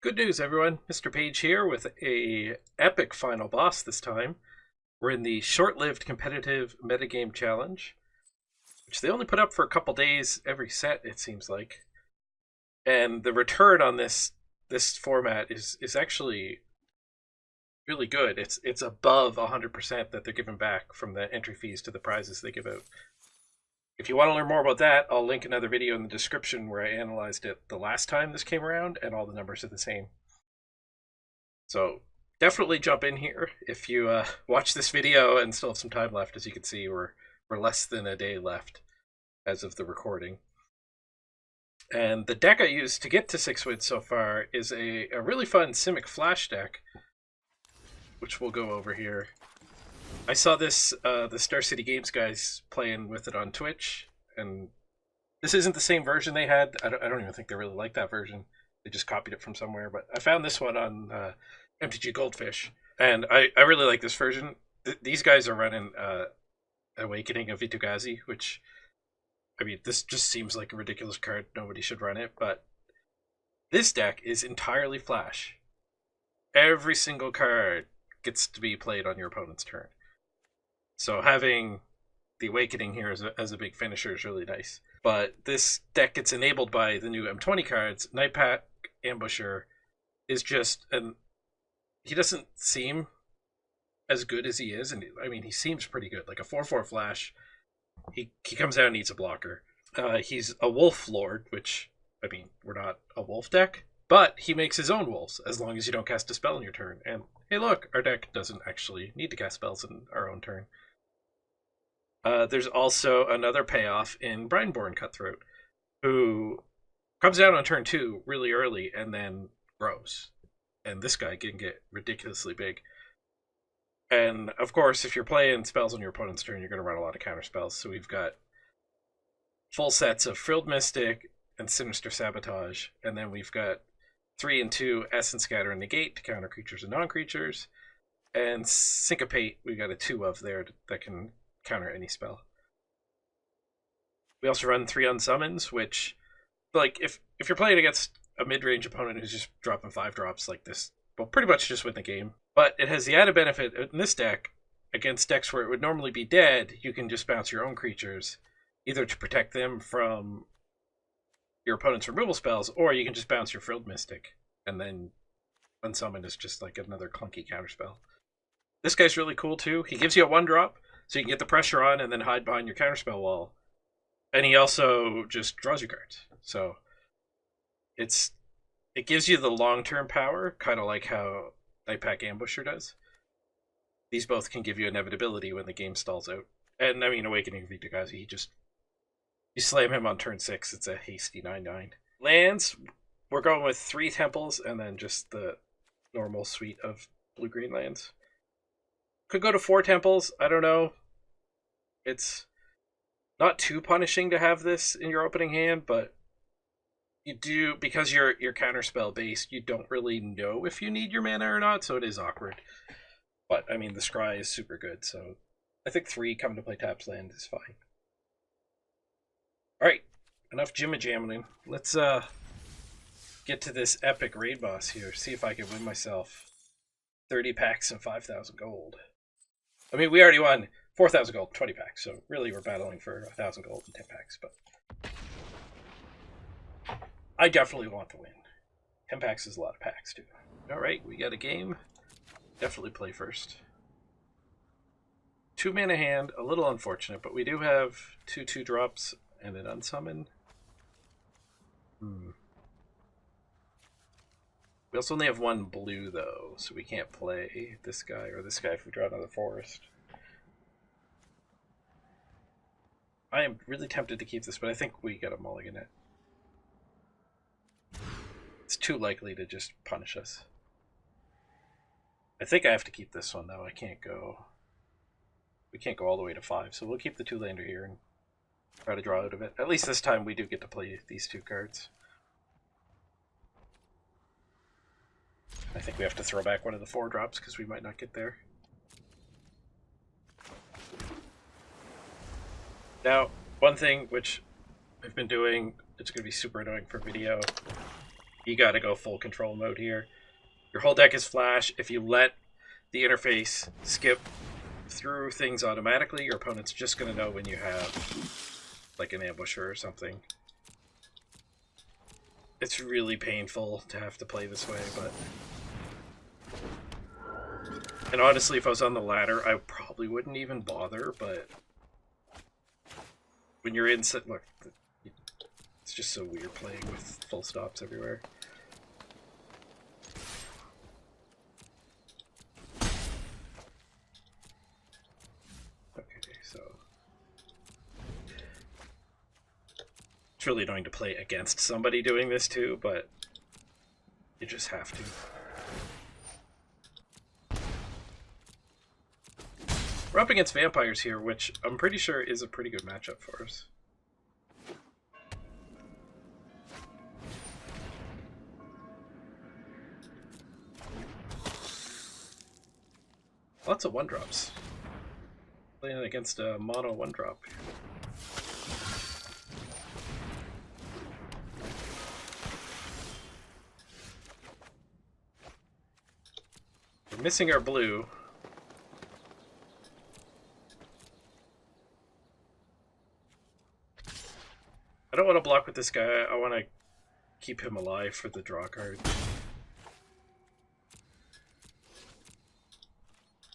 Good news, everyone. Mr. Page here with a epic final boss this time. We're in the short-lived competitive metagame challenge, which they only put up for a couple days every set, it seems like. And the return on this format is actually really good. It's above 100% that they're giving back from the entry fees to the prizes they give out. If you want to learn more about that, I'll link another video in the description where I analyzed it the last time this came around, and all the numbers are the same. So definitely jump in here if you watch this video and still have some time left. As you can see, we're less than a day left as of the recording. And the deck I used to get to 6 wins so far is a really fun Simic Flash deck, which we'll go over here. I saw this, the Star City Games guys playing with it on Twitch, and this isn't the same version they had. I don't even think they really like that version. They just copied it from somewhere, but I found this one on MTG Goldfish, and I really like this version. These guys are running Awakening of Vitugazi, which, I mean, this just seems like a ridiculous card. Nobody should run it, but this deck is entirely Flash. Every single card gets to be played on your opponent's turn. So having the Awakening here as a big finisher is really nice. But this deck gets enabled by the new M20 cards. Nightpack Ambusher is just he doesn't seem as good as he is, and I mean he seems pretty good. Like a 4/4 flash, he comes out and needs a blocker. He's a Wolf Lord, which, I mean, we're not a wolf deck, but he makes his own wolves as long as you don't cast a spell in your turn. And hey, look, our deck doesn't actually need to cast spells in our own turn. There's also another payoff in Brineborn Cutthroat, who comes down on turn 2 really early and then grows. And this guy can get ridiculously big. And of course, if you're playing spells on your opponent's turn, you're going to run a lot of counter spells. So we've got full sets of Frilled Mystic and Sinister Sabotage, and then we've got 3 and 2 Essence Scatter and Negate to counter creatures and non-creatures, and Syncopate we got a 2 of there that can counter any spell. We also run 3 Unsummons, which, like, if you're playing against a mid-range opponent who's just dropping 5-drops like this, well, pretty much just win the game. But it has the added benefit in this deck, against decks where it would normally be dead, you can just bounce your own creatures, either to protect them from your opponent's removal spells, or you can just bounce your Frilled Mystic, and then Unsummon is just like another clunky counterspell. This guy's really cool too. He gives you a 1-drop, so you can get the pressure on and then hide behind your counterspell wall. And he also just draws you cards. So it gives you the long-term power, kind of like how Nightpack Ambusher does. These both can give you inevitability when the game stalls out. And I mean, Awakening of Vitugazi, you slam him on turn 6, it's a hasty 9/9. Lands, we're going with 3 temples and then just the normal suite of blue-green lands. Could go to 4 temples, I don't know. It's not too punishing to have this in your opening hand, but you do, because you're counterspell based, you don't really know if you need your mana or not, so it is awkward. But I mean, the scry is super good, so I think 3 come to play taps land is fine. Alright, enough jimmy-jamming. Let's get to this epic raid boss here, see if I can win myself 30 packs and 5,000 gold. I mean, we already won 4,000 gold, 20 packs, so really we're battling for 1,000 gold and 10 packs, but I definitely want to win. 10 packs is a lot of packs, too. Alright, we got a game. Definitely play first. 2 mana hand, a little unfortunate, but we do have 2 2-drops and an Unsummon. We also only have 1 blue, though, so we can't play this guy or this guy if we draw another forest. I am really tempted to keep this, but I think we got a mulligan it. It's too likely to just punish us. I think I have to keep this one, though. I can't go... We can't go all the way to 5, so we'll keep the 2-lander here and try to draw out of it. At least this time we do get to play these 2 cards. I think we have to throw back one of the 4-drops because we might not get there. Now, one thing which I've been doing, it's going to be super annoying for video, You gotta go full control mode here. Your whole deck is Flash. If you let the interface skip through things automatically, your opponent's just gonna know when you have like an ambusher or something. It's really painful to have to play this way, but... And honestly, if I was on the ladder, I probably wouldn't even bother, but... When you're in... Look, it's just so weird playing with full stops everywhere. Okay, so... It's really annoying to play against somebody doing this too, but you just have to. We're up against vampires here, which I'm pretty sure is a pretty good matchup for us. Lots of 1-drops. Playing against a mono 1-drop. We're missing our blue. I don't want to block with this guy. I want to keep him alive for the draw card.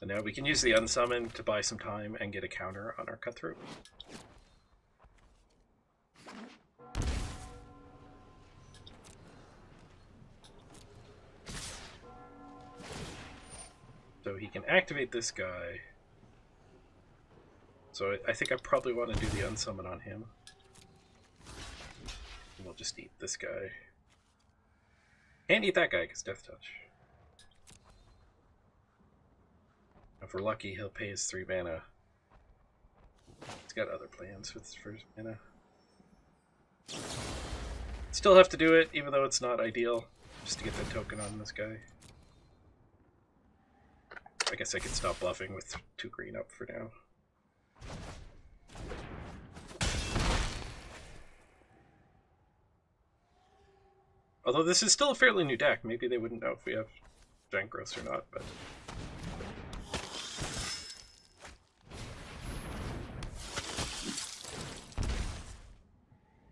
And now we can use the unsummon to buy some time and get a counter on our cutthroat. So he can activate this guy. So I think I probably want to do the unsummon on him. And we'll just eat this guy. Can't eat that guy because Death Touch. If we're lucky, he'll pay his 3 mana. He's got other plans with his first mana. Still have to do it, even though it's not ideal, just to get the token on this guy. I guess I could stop bluffing with 2 green up for now. Although this is still a fairly new deck, maybe they wouldn't know if we have giant growths or not, but...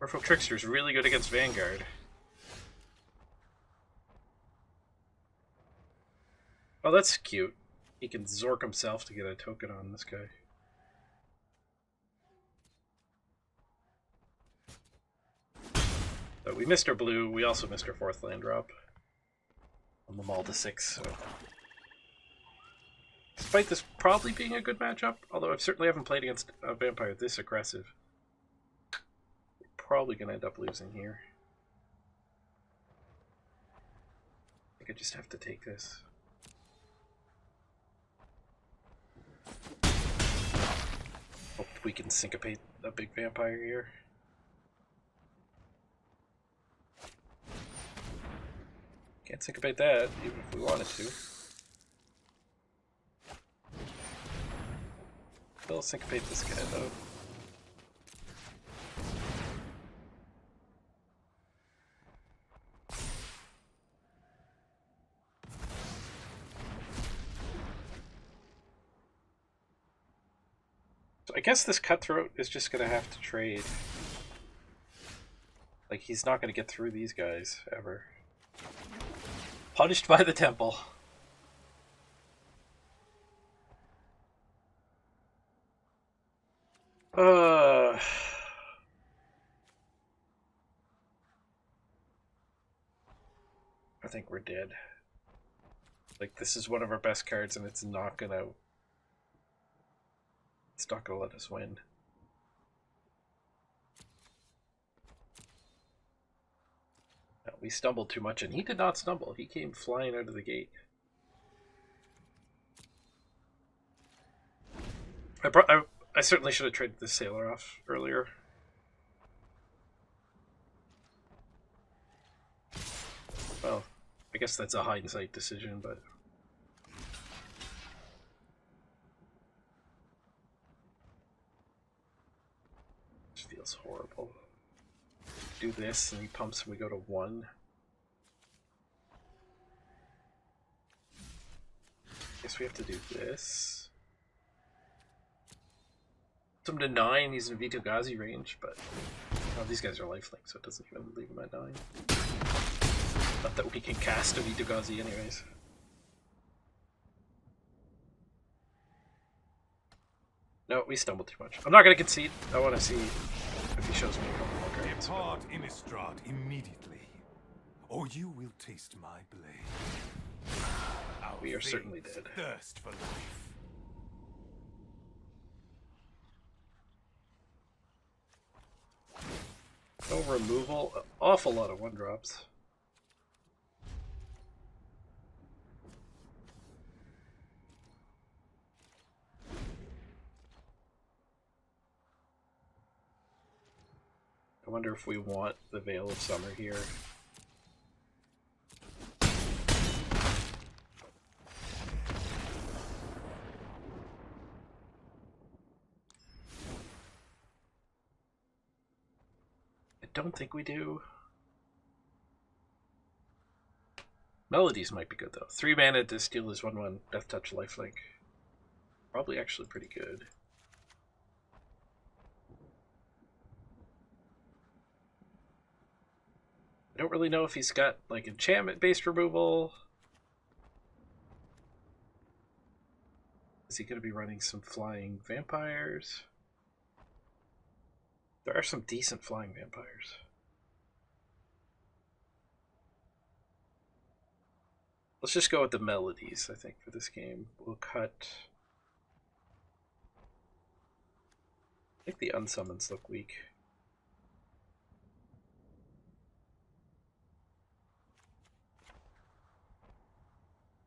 Merfolk Trickster is really good against Vanguard. Oh, that's cute. He can Zork himself to get a token on this guy. So we missed our blue, we also missed our 4th land drop. On the Maul to 6, so... Despite this probably being a good matchup, although I certainly haven't played against a vampire this aggressive. We're probably going to end up losing here. I think I just have to take this. Hope we can syncopate a big vampire here. Can't syncopate that, even if we wanted to. We'll syncopate this guy, though. So I guess this cutthroat is just going to have to trade. Like, he's not going to get through these guys, ever. Punished by the temple. I think we're dead. Like, this is one of our best cards, and it's not gonna let us win. No, we stumbled too much, and he did not stumble. He came flying out of the gate. I certainly should have traded this sailor off earlier. Well, I guess that's a hindsight decision, but... It feels horrible. Do this, and he pumps and we go to 1. Guess we have to do this. Put him to 9, he's in Vito Gazi range, but oh, these guys are lifelink, so it doesn't even leave him at 9. Not that we can cast a Vito Gazi anyways. No, we stumbled too much. I'm not going to concede. I want to see if he shows me a couple more cards. Depart Innistrad immediately, or you will taste my blade. Our We are certainly dead. Thirst for life. No removal. An awful lot of 1-drops. I wonder if we want the Veil of Summer here. I don't think we do. Melodies might be good though. 3 mana to steal his 1/1 Death Touch lifelink. Probably actually pretty good. I don't really know if he's got like enchantment-based removal. Is he going to be running some flying vampires? There are some decent flying vampires. Let's just go with the melodies, I think, for this game. We'll cut... I think the unsummons look weak.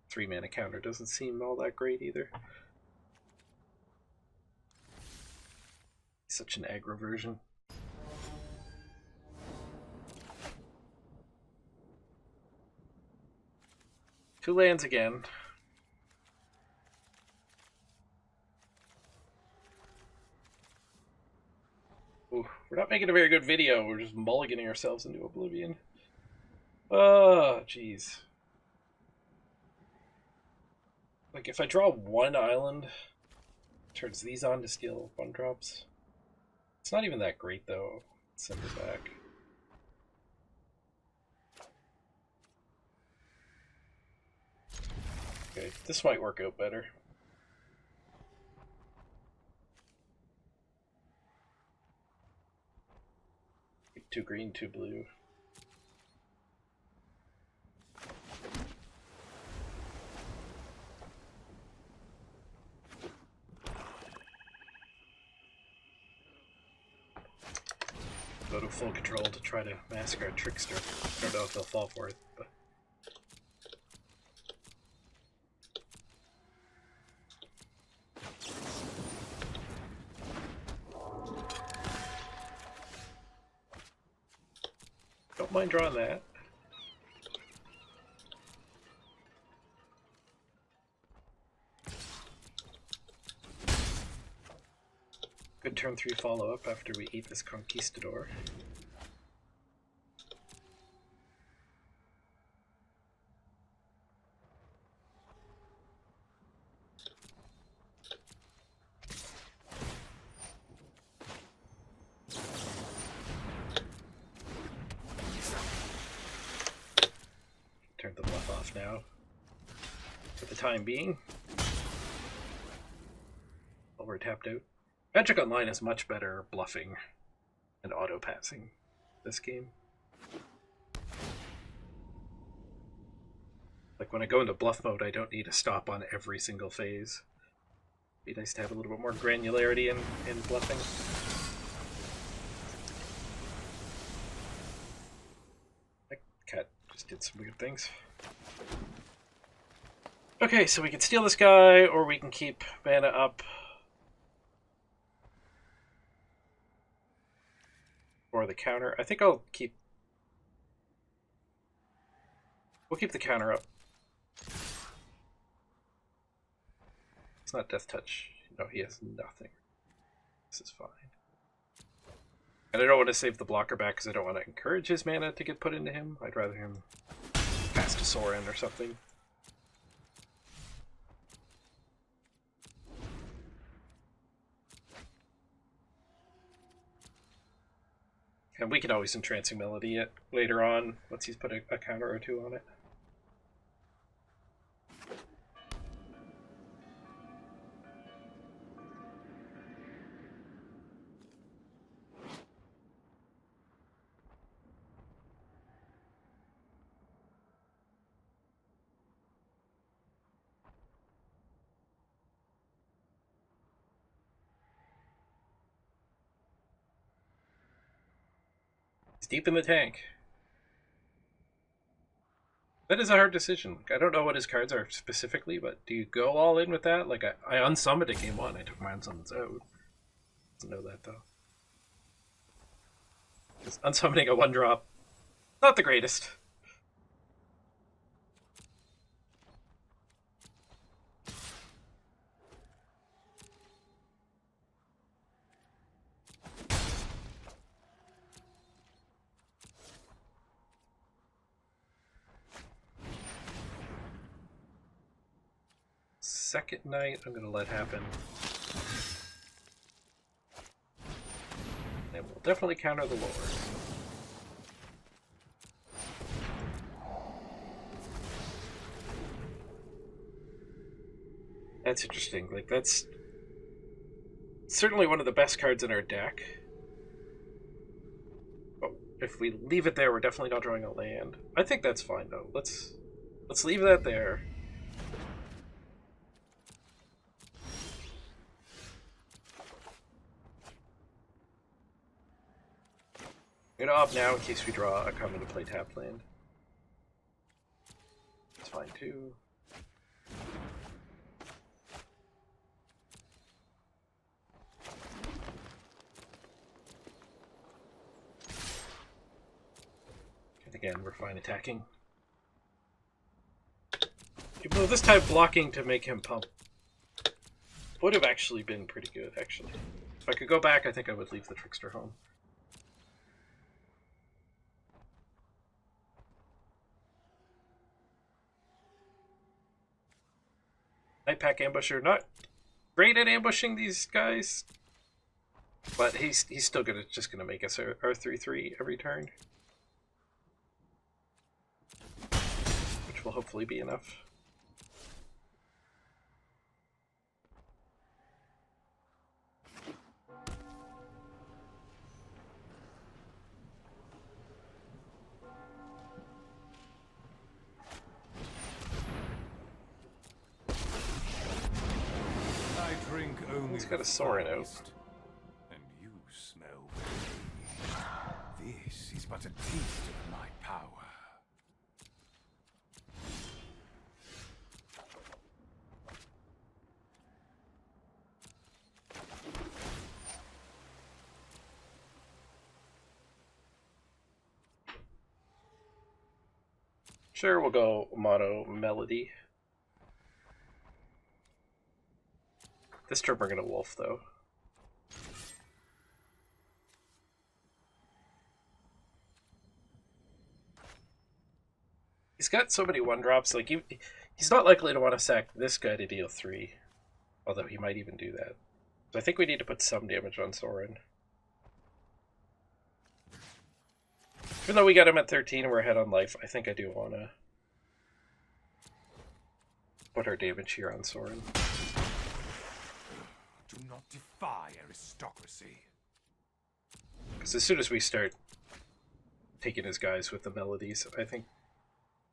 Three mana counter doesn't seem all that great either. Such an aggro version. Two lands again. Ooh, we're not making a very good video. We're just mulliganing ourselves into oblivion. Oh, jeez. Like, if I draw one island, turns these on to steal 1-drops. It's not even that great, though. Send it back. Okay, this might work out better. Two green, two blue. Go to full control to try to massacre a trickster. I don't know if they'll fall for it, but... Don't mind drawing that. Good turn 3 follow-up after we eat this Conquistador. Turn the bluff off now, for the time being. While we're tapped out. Magic Online is much better bluffing and auto-passing this game. Like when I go into bluff mode, I don't need to stop on every single phase. It'd be nice to have a little bit more granularity in bluffing. That cat just did some weird things. Okay, so we can steal this guy, or we can keep mana up. Or the counter. I think I'll keep... We'll keep the counter up. It's not Death Touch. No, he has nothing. This is fine. And I don't want to save the blocker back because I don't want to encourage his mana to get put into him. I'd rather him cast a Sorin or something. And we can always Entrancing Melody it later on, once he's put a counter or two on it. He's deep in the tank. That is a hard decision. I don't know what his cards are specifically, but do you go all in with that? Like, I unsummoned at game 1. I took my unsummons out. Doesn't know that, though. Because unsummoning a 1-drop, not the greatest. Second night, I'm going to let happen. And we'll definitely counter the lore. That's interesting. Like, that's certainly one of the best cards in our deck. But if we leave it there, we're definitely not drawing a land. I think that's fine, though. Let's leave that there. I'm gonna opt now in case we draw a come into play tap land. That's fine too. And again, we're fine attacking. Even though this time blocking to make him pump would have actually been pretty good, actually. If I could go back, I think I would leave the Trickster home. Nightpack Ambusher, not great at ambushing these guys, but he's still just gonna make us our 3/3 every turn, which will hopefully be enough. He's got a Sorin out. And you smell very. This is but a taste of my power. Sure, we'll go Mono Melody. This turn we're gonna Wolf, though. He's got so many 1-drops, like he's not likely to want to sack this guy to deal 3. Although he might even do that. So I think we need to put some damage on Sorin. Even though we got him at 13 and we're ahead on life, I think I do want to put our damage here on Sorin. Do not defy aristocracy. Because as soon as we start taking his guys with the melodies, I think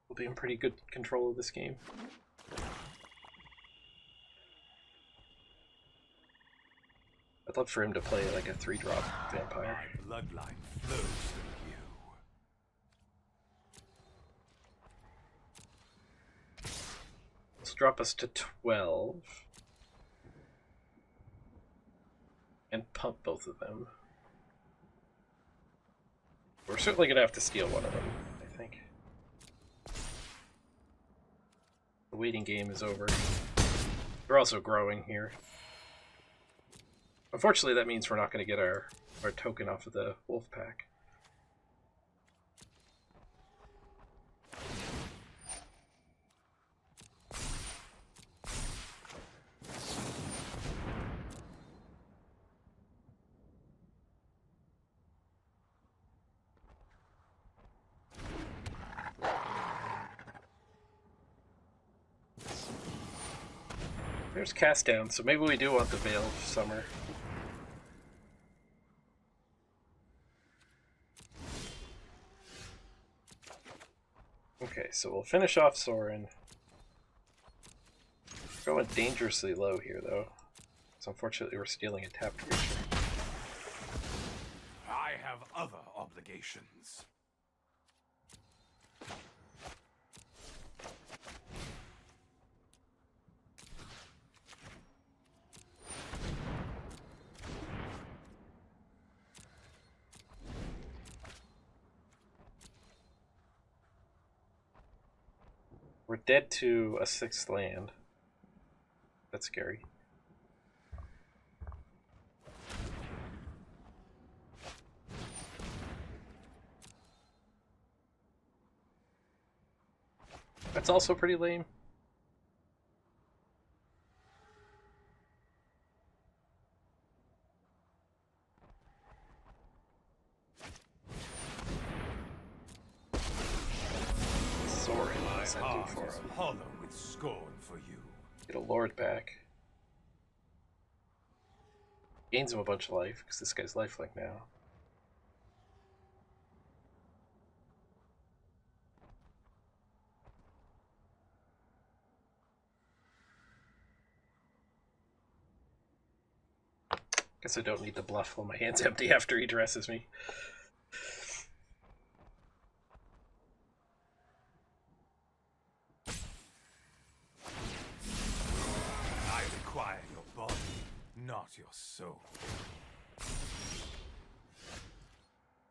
we'll be in pretty good control of this game. I'd love for him to play like a 3-drop vampire. My bloodline flows through you. Let's drop us to 12. And pump both of them. We're certainly going to have to steal one of them, I think. The waiting game is over. They're also growing here. Unfortunately, that means we're not going to get our token off of the wolf pack. There's Cast Down, so maybe we do want the Veil of Summer. Okay, so we'll finish off Sorin. We're going dangerously low here, though. So unfortunately we're stealing a tapped creature. I have other obligations. We're dead to a 6th land. That's scary. That's also pretty lame. Sorin, My what's that do heart for is him? hollow with scorn for you. Get a Lord back. Gains him a bunch of life, because this guy's lifelink now. Guess I don't need to bluff while my hand's empty after he dresses me. I require your body, not your soul.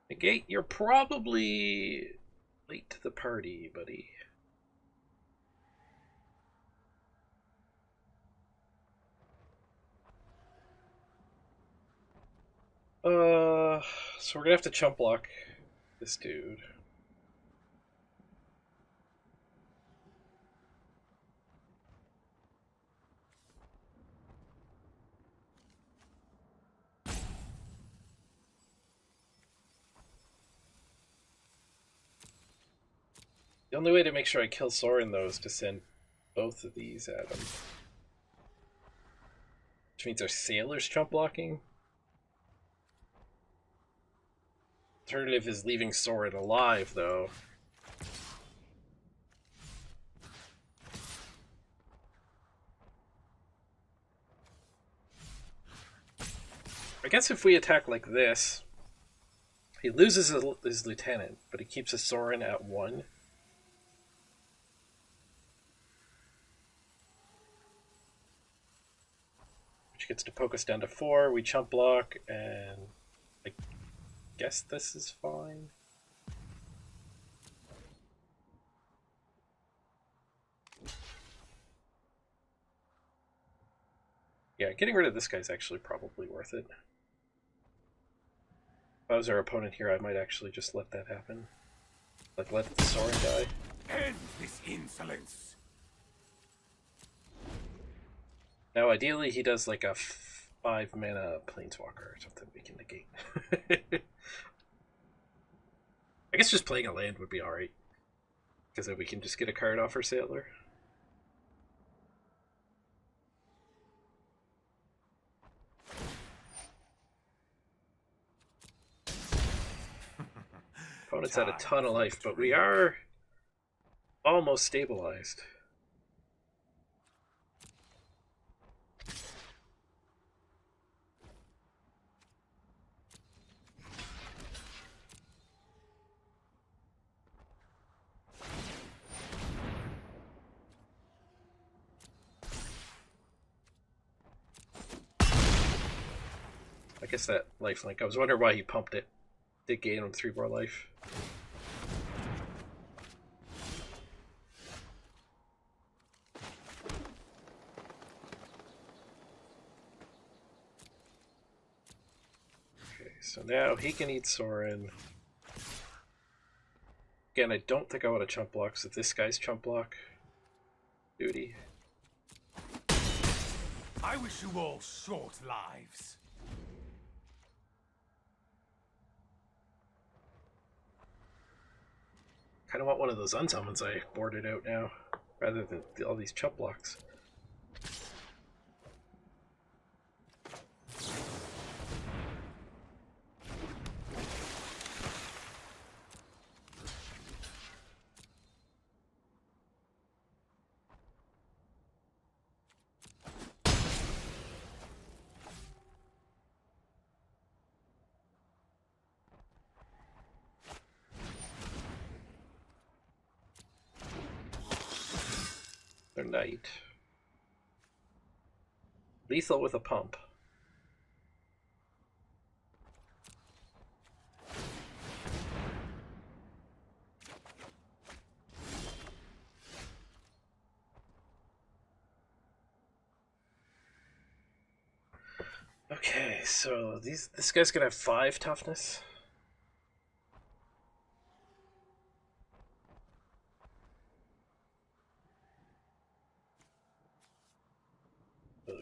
Negate, you're probably late to the party, buddy. So we're gonna have to chump block this dude. The only way to make sure I kill Sorin, though, is to send both of these at him. Which means our Sailor's chump blocking. Alternative is leaving Sorin alive, though. I guess if we attack like this, he loses his lieutenant, but he keeps his Sorin at 1. Which gets to poke us down to 4. We chump block, and I guess this is fine. Yeah, getting rid of this guy's actually probably worth it. If I was our opponent here, I might actually just let that happen. Like, let the Sorin die. End this insolence. Now, ideally, he does like a 5-mana Planeswalker or something we can negate. I guess just playing a land would be alright. Because then we can just get a card off our Sailor. Opponent's had a ton of life, but we are almost stabilized. I guess that lifelink. I was wondering why he pumped it. Did gain him 3 more life. Okay, so now he can eat Sorin. Again, I don't think I want to chump block, so this guy's chump block duty. I wish you all short lives. Kind of want one of those unsummons I boarded out now, rather than all these chump blocks. They're knight. Lethal with a pump. Okay, so this guy's gonna have 5 toughness. Ugh.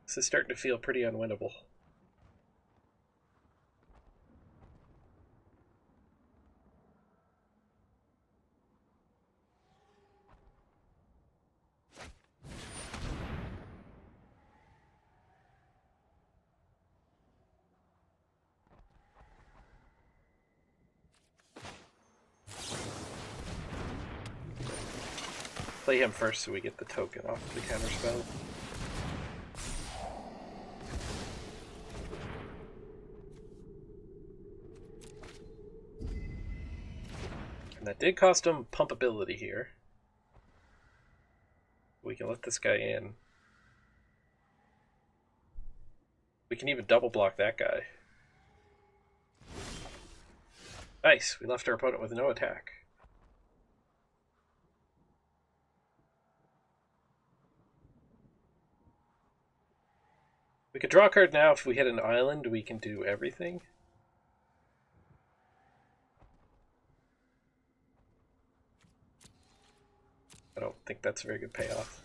This is starting to feel pretty unwinnable. Play him first so we get the token off the counter spell. And that did cost him pump ability here. We can let this guy in. We can even double block that guy. Nice, we left our opponent with no attack. We could draw a card now. If we hit an island, we can do everything. I don't think that's a very good payoff.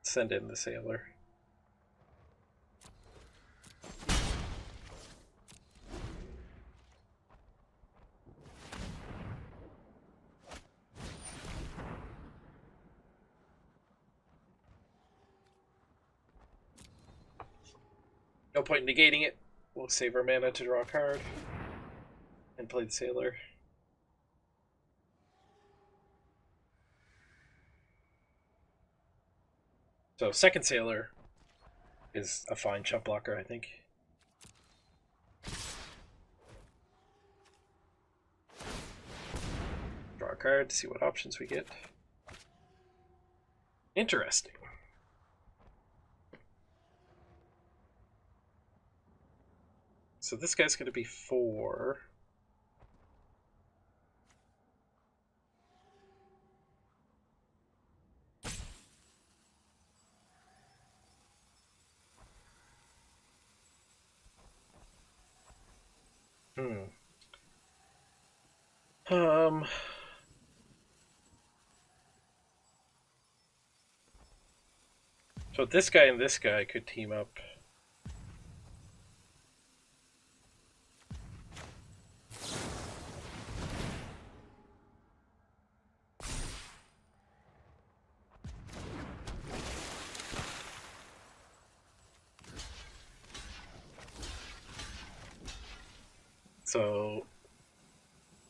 Send in the sailor. No point in negating it. We'll save our mana to draw a card. And play the sailor. So second sailor is a fine chump blocker, I think. Draw a card to see what options we get. Interesting. So this guy's going to be 4. So this guy and this guy could team up. So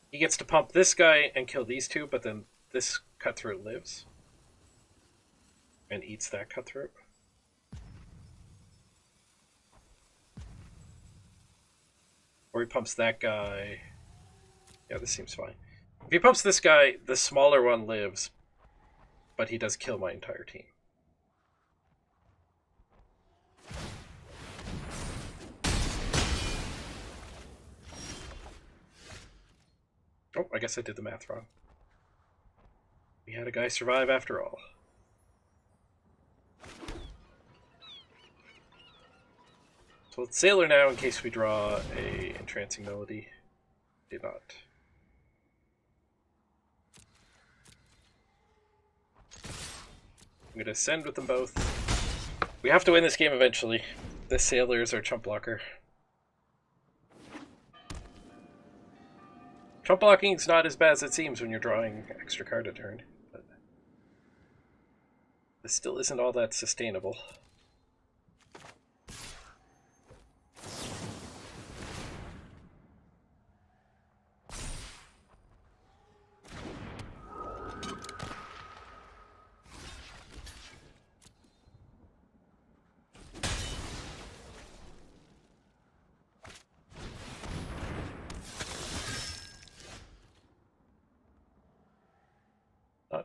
he gets to pump this guy and kill these two, but then this cutthroat lives and eats that cutthroat. Or he pumps that guy. Yeah, this seems fine. If he pumps this guy, the smaller one lives, but he does kill my entire team. Oh, I guess I did the math wrong. We had a guy survive after all. So let's sailor now in case we draw a entrancing melody. Did not. I'm gonna send with them both. We have to win this game eventually. This sailor is our chump blocker. Chump blocking is not as bad as it seems when you're drawing extra card a turn, but this still isn't all that sustainable.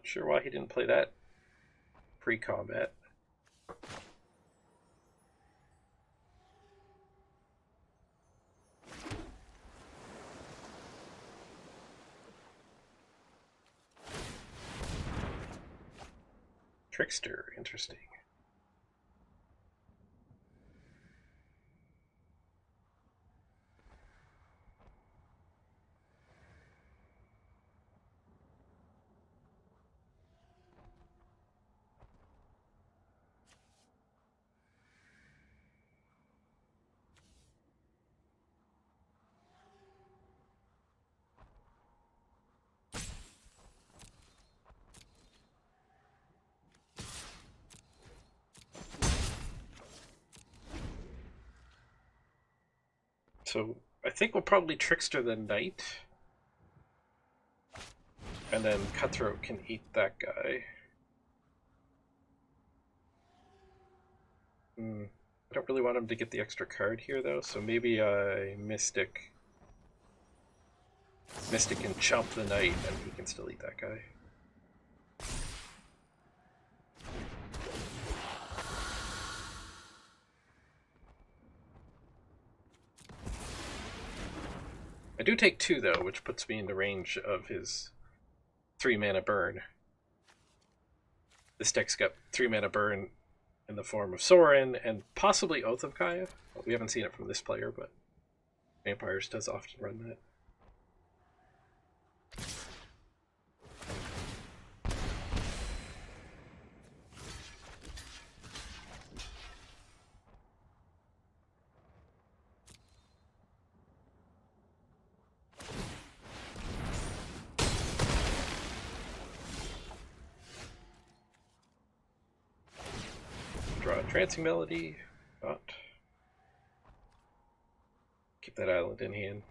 sure why he didn't play that pre-combat. Trickster, interesting. So I think we'll probably Trickster the Knight. And then Cutthroat can eat that guy. I don't really want him to get the extra card here, though, so maybe I Mystic can chump the Knight, and he can still eat that guy. I do take 2, though, which puts me in the range of his 3-mana burn. This deck's got 3-mana burn in the form of Sorin and possibly Oath of Gaia. Well, we haven't seen it from this player, but Vampires does often run that. Draw a Trancing Melody. Not. Keep that island in hand.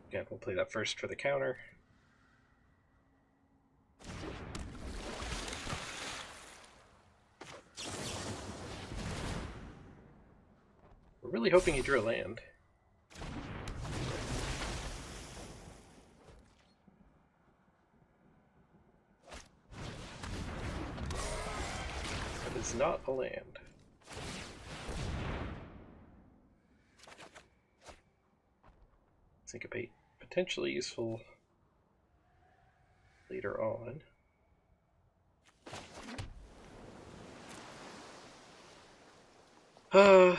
Again, we'll play that first for the counter. We're really hoping he drew a land. That is not a land. Syncopate, potentially useful later on.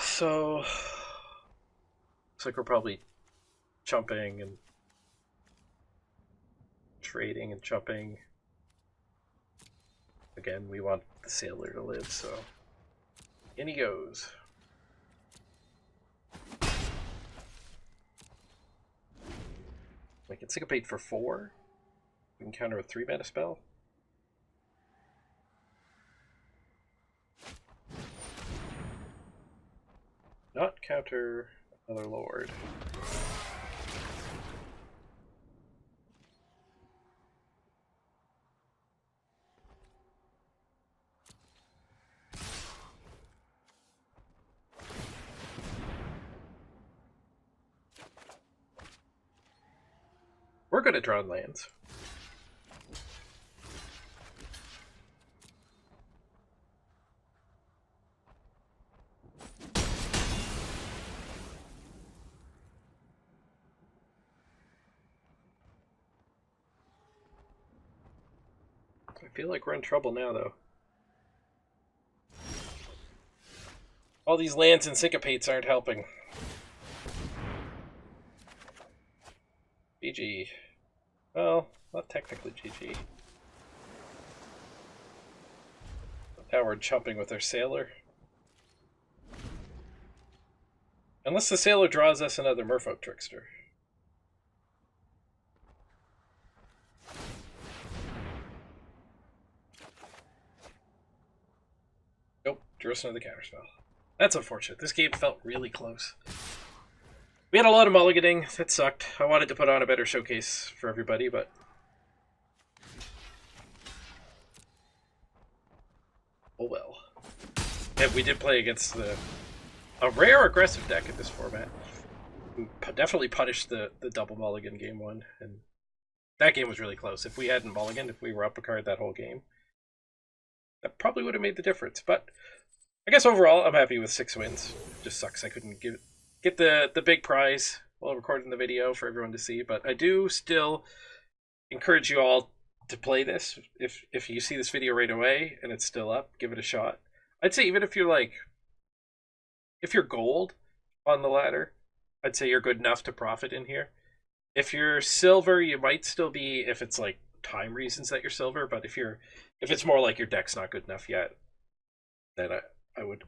So looks like we're probably chumping and trading and chumping. Again, we want the Sailor to live, so in he goes. We can syncopate for 4. We can counter a 3-mana spell. Not counter another Lord. We're good at drawing lands. I feel like we're in trouble now, though. All these lands and syncopates aren't helping. GG. Well, not technically GG. Now we're chumping with our Sailor. Unless the Sailor draws us another Merfolk Trickster. Nope, drew us another counterspell. That's unfortunate. This game felt really close. We had a lot of mulliganing. That sucked. I wanted to put on a better showcase for everybody, but Oh well. And we did play against a rare aggressive deck in this format, who definitely punished the double mulligan game one, and that game was really close. If we hadn't mulliganed, if we were up a card that whole game, that probably would have made the difference. But I guess overall, I'm happy with 6 wins. It just sucks I couldn't get the big prize while recording the video for everyone to see. But I do still encourage you all to play this. If you see this video right away and it's still up, give it a shot. I'd say even if you're gold on the ladder, I'd say you're good enough to profit in here. If you're silver, you might still be, if it's like time reasons that you're silver. But if it's more like your deck's not good enough yet, then I would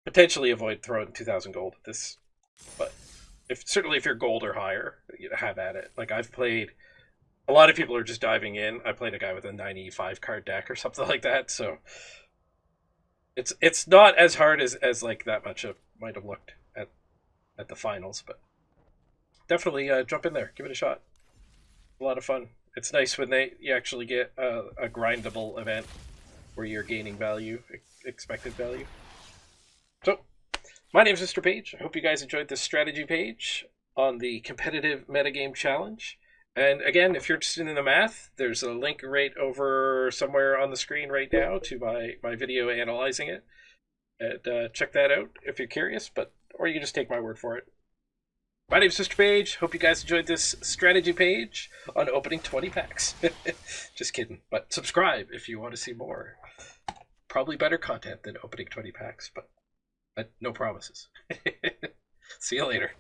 potentially avoid throwing 2,000 gold at this. But certainly if you're gold or higher, you have at it. Like I've played, a lot of people are just diving in. I played a guy with a 95 card deck or something like that, so it's not as hard as like that much it might have looked at the finals, but definitely jump in there, give it a shot. A lot of fun. It's nice when you actually get a grindable event where you're gaining value, expected value. So, my name's Mr. Page. I hope you guys enjoyed this strategy page on the Competitive Metagame Challenge. And again, if you're interested in the math, there's a link right over somewhere on the screen right now to my video analyzing it. And check that out if you're curious, or you can just take my word for it. My name's Mr. Page. Hope you guys enjoyed this strategy page on opening 20 packs. Just kidding. But subscribe if you want to see more. Probably better content than opening 20 packs, but no promises. See you later.